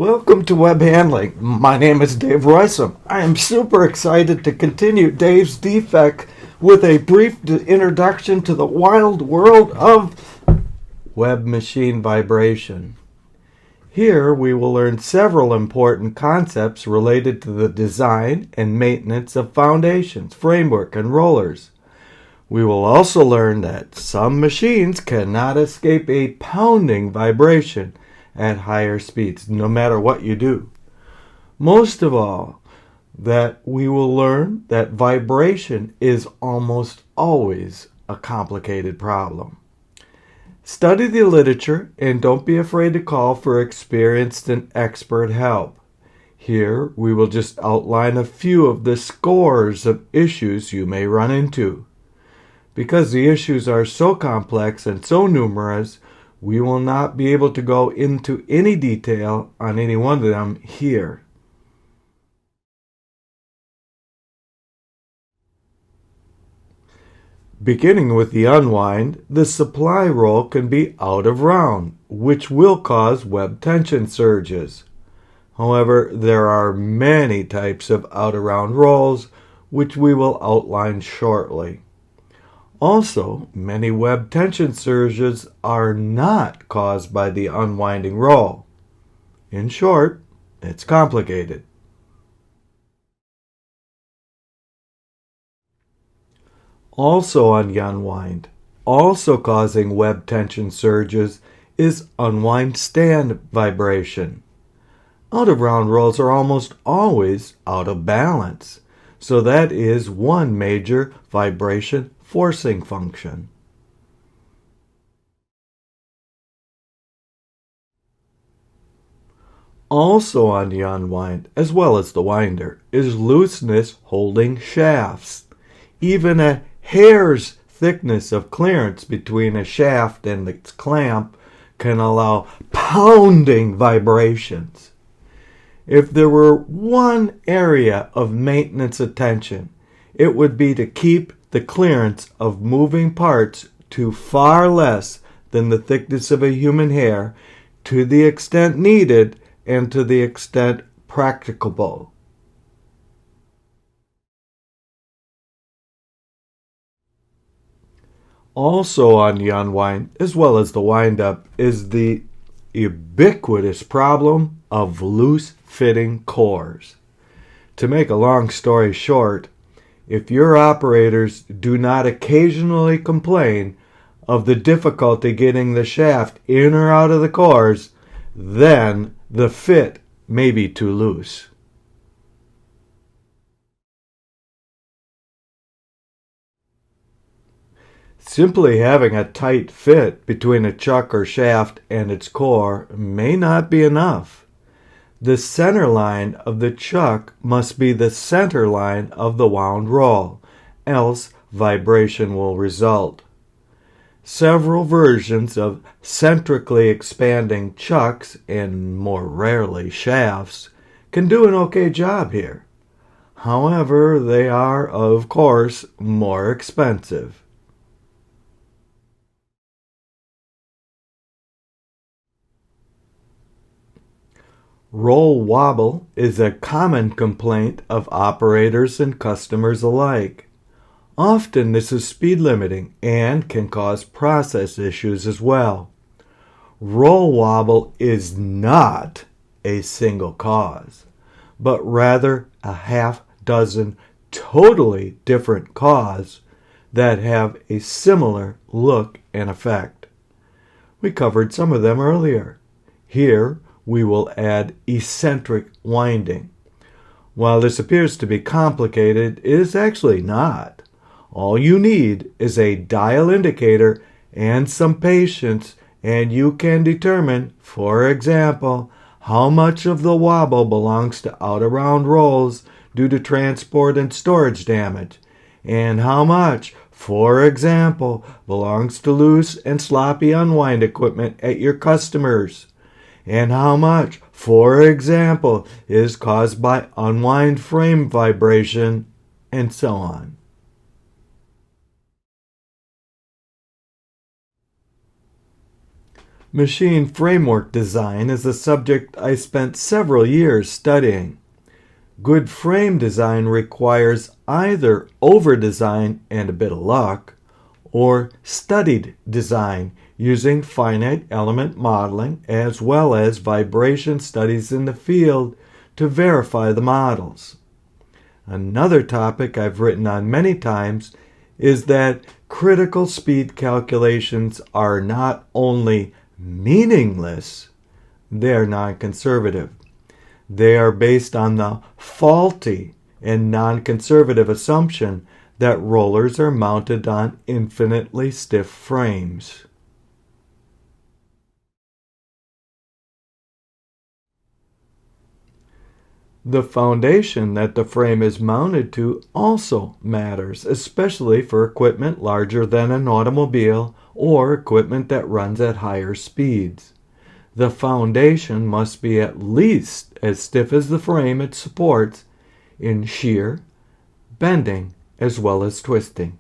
Welcome to Web Handling. My name is Dave Roysum. I am super excited to continue Dave's Defect with a brief introduction to the wild world of web machine vibration. Here we will learn several important concepts related to the design and maintenance of foundations, framework, and rollers. We will also learn that some machines cannot escape a pounding vibration at higher speeds, no matter what you do. Most of all, that we will learn that vibration is almost always a complicated problem. Study the literature and don't be afraid to call for experienced and expert help. Here we will just outline a few of the scores of issues you may run into. Because the issues are so complex and so numerous, we will not be able to go into any detail on any one of them here. Beginning with the unwind, the supply roll can be out of round, which will cause web tension surges. However, there are many types of out of round rolls, which we will outline shortly. Also, many web tension surges are not caused by the unwinding roll. In short, it's complicated. Also on the unwind, also causing web tension surges is unwind stand vibration. Out of round rolls are almost always out of balance, so that is one major vibration forcing function. Also on the unwind, as well as the winder, is looseness holding shafts. Even a hair's thickness of clearance between a shaft and its clamp can allow pounding vibrations. If there were one area of maintenance attention, it would be to keep the clearance of moving parts to far less than the thickness of a human hair, to the extent needed and to the extent practicable. Also on the unwind, as well as the wind-up, is the ubiquitous problem of loose-fitting cores. To make a long story short, if your operators do not occasionally complain of the difficulty getting the shaft in or out of the cores, then the fit may be too loose. Simply having a tight fit between a chuck or shaft and its core may not be enough. The center line of the chuck must be the center line of the wound roll, else vibration will result. Several versions of centrically expanding chucks, and more rarely shafts, can do an okay job here. However, they are, of course, more expensive. Roll wobble is a common complaint of operators and customers alike. Often this is speed limiting and can cause process issues as well. Roll wobble is not a single cause, but rather a half dozen totally different causes that have a similar look and effect. We covered some of them earlier. Here, we will add eccentric winding. While this appears to be complicated, it is actually not. All you need is a dial indicator and some patience, and you can determine, for example, how much of the wobble belongs to out-of-round rolls due to transport and storage damage, and how much, for example, belongs to loose and sloppy unwind equipment at your customers, and how much, for example, is caused by unwind frame vibration, and so on. Machine framework design is a subject I spent several years studying. Good frame design requires either over-design and a bit of luck, or studied design using finite element modeling as well as vibration studies in the field to verify the models. Another topic I've written on many times is that critical speed calculations are not only meaningless, they're non-conservative. They are based on the faulty and non-conservative assumption that rollers are mounted on infinitely stiff frames. The foundation that the frame is mounted to also matters, especially for equipment larger than an automobile or equipment that runs at higher speeds. The foundation must be at least as stiff as the frame it supports in shear, bending, as well as twisting.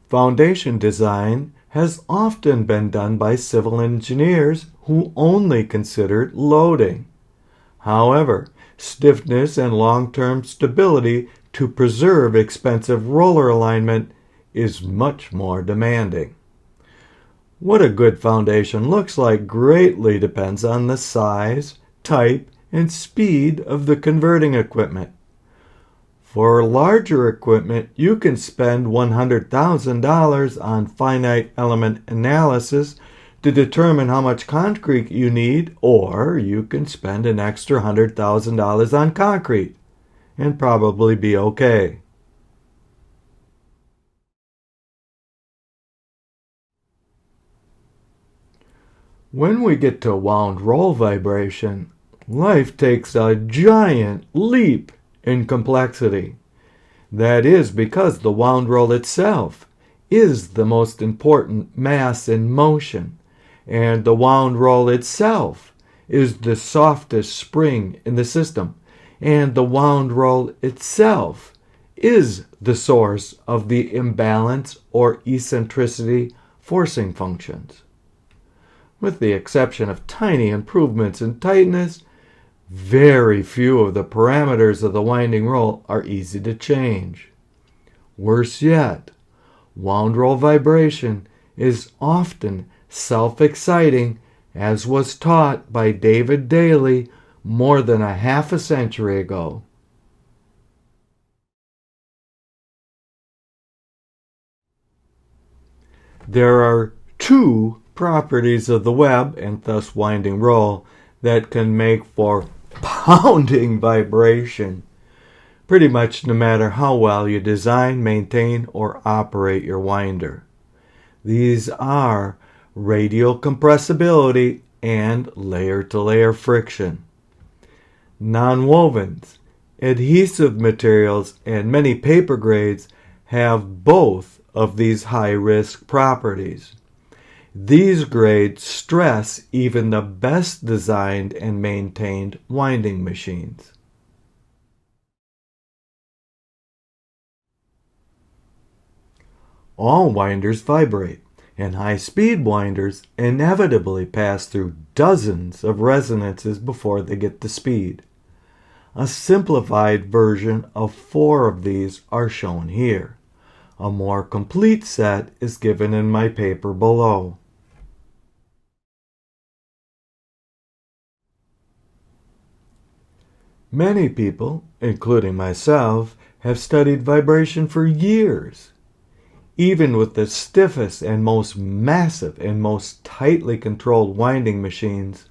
Foundation design has often been done by civil engineers who only considered loading. However, stiffness and long-term stability to preserve expensive roller alignment is much more demanding. What a good foundation looks like greatly depends on the size, type, and speed of the converting equipment. For larger equipment, you can spend $100,000 on finite element analysis to determine how much concrete you need, or you can spend an extra $100,000 on concrete and probably be okay. When we get to wound roll vibration, life takes a giant leap in complexity. That is because the wound roll itself is the most important mass in motion, and the wound roll itself is the softest spring in the system, and the wound roll itself is the source of the imbalance or eccentricity forcing functions. With the exception of tiny improvements in tightness, very few of the parameters of the winding roll are easy to change. Worse yet, wound roll vibration is often self-exciting, as was taught by David Daly more than a half a century ago. There are two properties of the web, and thus winding roll, that can make for pounding vibration, pretty much no matter how well you design, maintain, or operate your winder. These are radial compressibility and layer-to-layer friction. Nonwovens, adhesive materials, and many paper grades have both of these high-risk properties. These grades stress even the best designed and maintained winding machines. All winders vibrate, and high-speed winders inevitably pass through dozens of resonances before they get to speed. A simplified version of 4 of these are shown here. A more complete set is given in my paper below. Many people, including myself, have studied vibration for years. Even with the stiffest and most massive and most tightly controlled winding machines,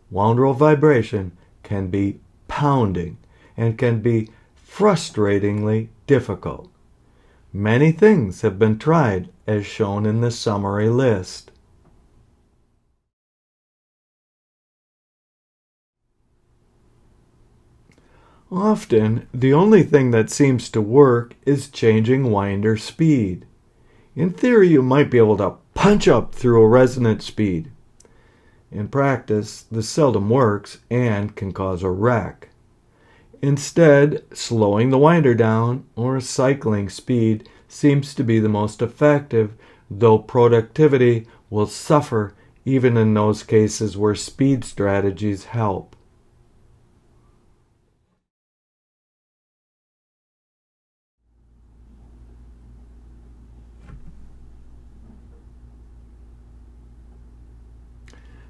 wound roll vibration can be pounding and can be frustratingly difficult. Many things have been tried, as shown in the summary list. Often, the only thing that seems to work is changing winder speed. In theory, you might be able to punch up through a resonant speed. In practice, this seldom works and can cause a wreck. Instead, slowing the winder down or cycling speed seems to be the most effective, though productivity will suffer even in those cases where speed strategies help.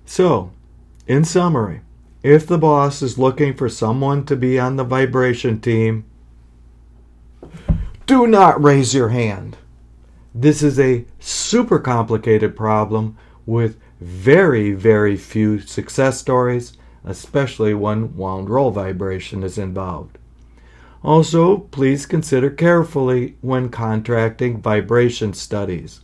So, in summary, if the boss is looking for someone to be on the vibration team, do not raise your hand. This is a super complicated problem with very, very few success stories, especially when wound roll vibration is involved. Also, please consider carefully when contracting vibration studies.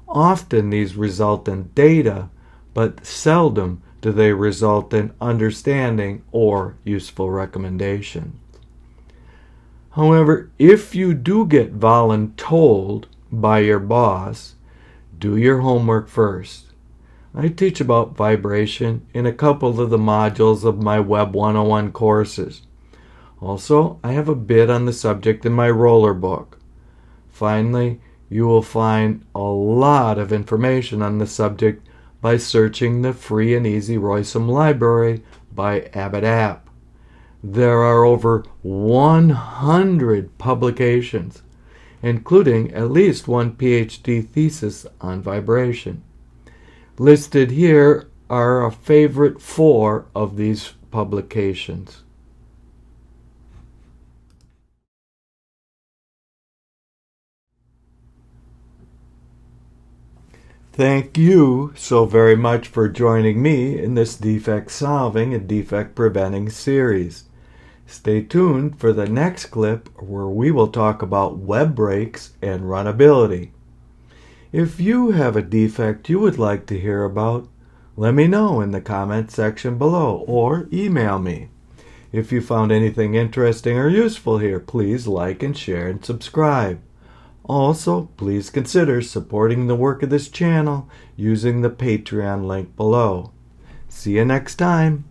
Often these result in data, but seldom do they result in understanding or useful recommendations. However, if you do get voluntold by your boss, do your homework first. I teach about vibration in a couple of the modules of my Web101 courses. Also, I have a bit on the subject in my roller book. Finally, you will find a lot of information on the subject by searching the free and easy Roysum library by Abbott App. There are over 100 publications, including at least one PhD thesis on vibration. Listed here are a favorite 4 of these publications. Thank you so very much for joining me in this defect solving and defect preventing series. Stay tuned for the next clip where we will talk about web breaks and runnability. If you have a defect you would like to hear about, let me know in the comment section below or email me. If you found anything interesting or useful here, please like and share and subscribe. Also, please consider supporting the work of this channel using the Patreon link below. See you next time.